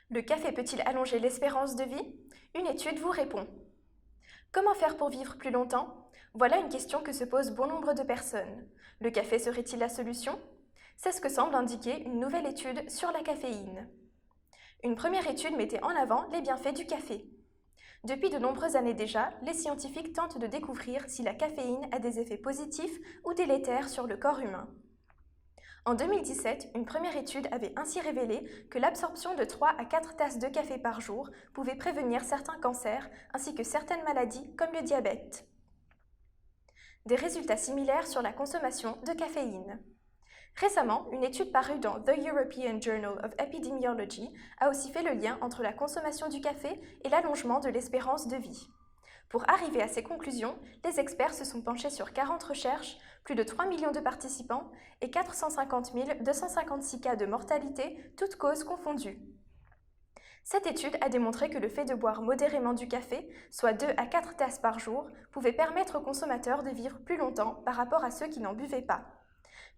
Le café peut-il allonger l'espérance de vie? Une étude vous répond. Comment faire pour vivre plus longtemps? Voilà une question que se posent bon nombre de personnes. Le café serait-il la solution? C'est ce que semble indiquer une nouvelle étude sur la caféine. Une première étude mettait en avant les bienfaits du café. Depuis de nombreuses années déjà, les scientifiques tentent de découvrir si la caféine a des effets positifs ou délétères sur le corps humain. En 2017, une première étude avait ainsi révélé que l'absorption de 3 à 4 tasses de café par jour pouvait prévenir certains cancers ainsi que certaines maladies comme le diabète. Des résultats similaires sur la consommation de caféine. Récemment, une étude parue dans The European Journal of Epidemiology a aussi fait le lien entre la consommation du café et l'allongement de l'espérance de vie. Pour arriver à ces conclusions, les experts se sont penchés sur 40 recherches, plus de 3 millions de participants et 450 256 cas de mortalité, toutes causes confondues. Cette étude a démontré que le fait de boire modérément du café, soit 2 à 4 tasses par jour, pouvait permettre aux consommateurs de vivre plus longtemps par rapport à ceux qui n'en buvaient pas.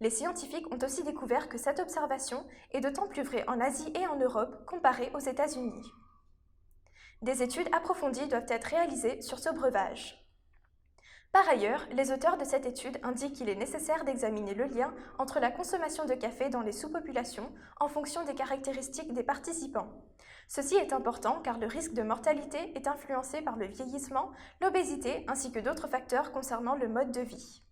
Les scientifiques ont aussi découvert que cette observation est d'autant plus vraie en Asie et en Europe comparée aux États-Unis. Des études approfondies doivent être réalisées sur ce breuvage. Par ailleurs, les auteurs de cette étude indiquent qu'il est nécessaire d'examiner le lien entre la consommation de café dans les sous-populations en fonction des caractéristiques des participants. Ceci est important car le risque de mortalité est influencé par le vieillissement, l'obésité ainsi que d'autres facteurs concernant le mode de vie.